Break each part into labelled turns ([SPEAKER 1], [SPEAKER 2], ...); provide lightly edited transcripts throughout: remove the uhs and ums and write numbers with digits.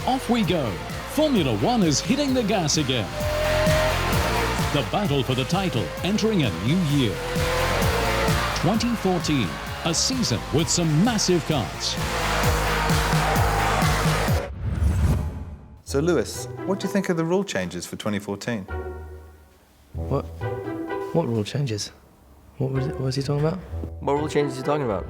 [SPEAKER 1] off we go. Formula One is hitting the gas again. The battle for the title entering a new year. 2014, a season with some massive cars.
[SPEAKER 2] So Lewis, what do you think of the rule changes for 2014?
[SPEAKER 3] What rule changes? What was he talking about?
[SPEAKER 4] What rule changes are you talking about?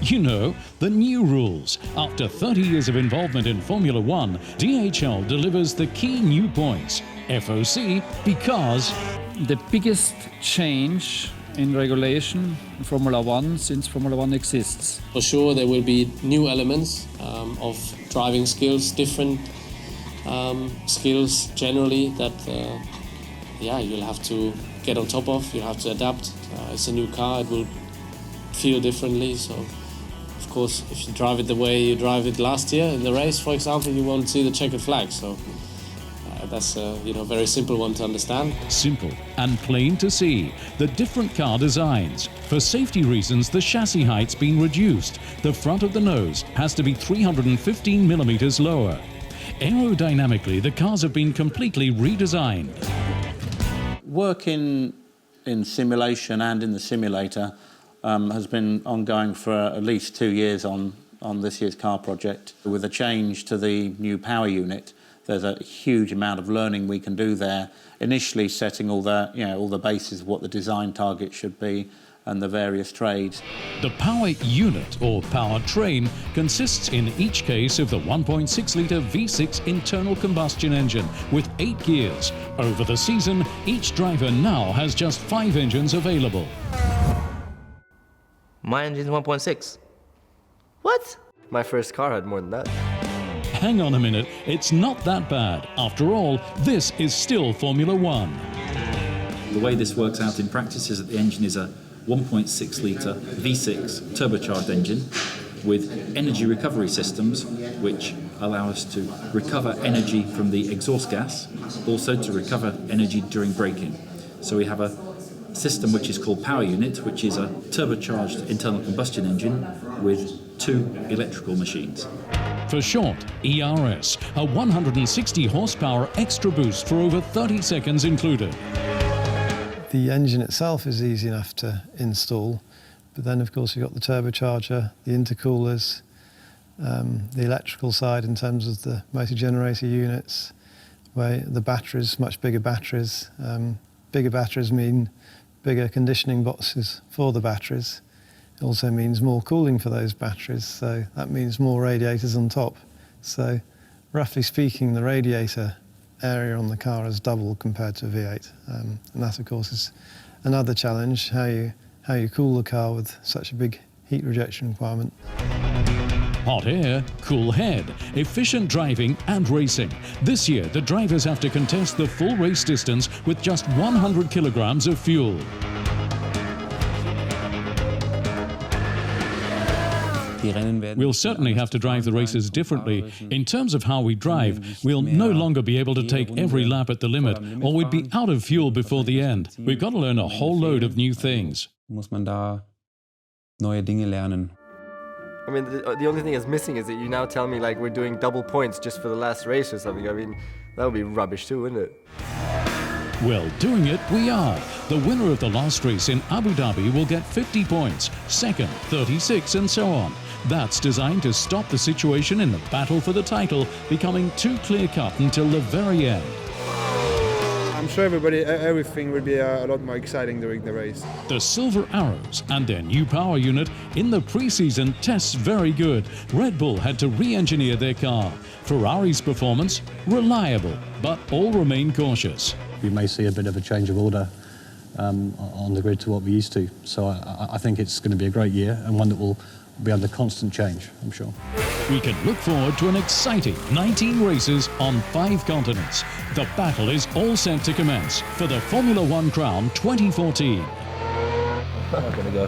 [SPEAKER 1] You know, the new rules. After 30 years of involvement in Formula One, DHL delivers the key new points. FOC because
[SPEAKER 5] the biggest change in regulation in Formula One since Formula One exists.
[SPEAKER 6] For sure there will be new elements of driving skills, different skills generally that you'll have to get on top of, you'll have to adapt. It's a new car, it will feel differently, so of course if you drive it the way you drive it last year in the race, for example, you won't see the checkered flag, so that's a very simple one to understand.
[SPEAKER 1] Simple and plain to see. The different car designs. For safety reasons, the chassis height's been reduced. The front of the nose has to be 315 millimeters lower. Aerodynamically, the cars have been completely redesigned.
[SPEAKER 7] Working in simulation and in the simulator has been ongoing for at least 2 years on this year's car project. With a change to the new power unit, there's a huge amount of learning we can do there. Initially setting all the bases of what the design target should be and the various trades.
[SPEAKER 1] The power unit, or powertrain, consists in each case of the 1.6-litre V6 internal combustion engine with 8 gears. Over the season, each driver now has just 5 engines available.
[SPEAKER 3] My engine's 1.6. What?
[SPEAKER 4] My first car had more than that.
[SPEAKER 1] Hang on a minute, it's not that bad. After all, this is still Formula One.
[SPEAKER 8] The way this works out in practice is that the engine is a 1.6-litre V6 turbocharged engine with energy recovery systems which allow us to recover energy from the exhaust gas, also to recover energy during braking. So we have a system which is called power unit, which is a turbocharged internal combustion engine with 2 electrical machines.
[SPEAKER 1] For short, ERS, a 160 horsepower extra boost for over 30 seconds included.
[SPEAKER 9] The engine itself is easy enough to install, but then of course you've got the turbocharger, the intercoolers, the electrical side in terms of the motor generator units, where the batteries, much bigger batteries. Bigger batteries mean bigger conditioning boxes for the batteries. It also means more cooling for those batteries, so that means more radiators on top. So roughly speaking, the radiator area on the car has doubled compared to a V8. And that, of course, is another challenge, how you cool the car with such a big heat rejection requirement.
[SPEAKER 1] Hot air, cool head, efficient driving and racing. This year, the drivers have to contest the full race distance with just 100 kilograms of fuel. We'll certainly have to drive the races differently. In terms of how we drive, we'll no longer be able to take every lap at the limit, or we'd be out of fuel before the end. We've got to learn a whole load of new things.
[SPEAKER 10] Muss man da neue Dinge lernen.
[SPEAKER 4] I mean, the only thing that's missing is that you now tell me like we're doing double points just for the last race or something. I mean, that would be rubbish too, wouldn't it?
[SPEAKER 1] Well, doing it we are. The winner of the last race in Abu Dhabi will get 50 points, second 36 and so on. That's designed to stop the situation in the battle for the title becoming too clear-cut until the very end.
[SPEAKER 11] I'm sure everything will be a lot more exciting during the race.
[SPEAKER 1] The Silver Arrows and their new power unit in the pre-season tests very good. Red Bull had to re-engineer their car. Ferrari's performance, reliable, but all remain cautious.
[SPEAKER 12] We may see a bit of a change of order on the grid to what we're used to. So I think it's going to be a great year and one that will be under constant change, I'm sure.
[SPEAKER 1] We can look forward to an exciting 19 races on 5 continents. The battle is all set to commence for the Formula One crown 2014.
[SPEAKER 4] I'm gonna go.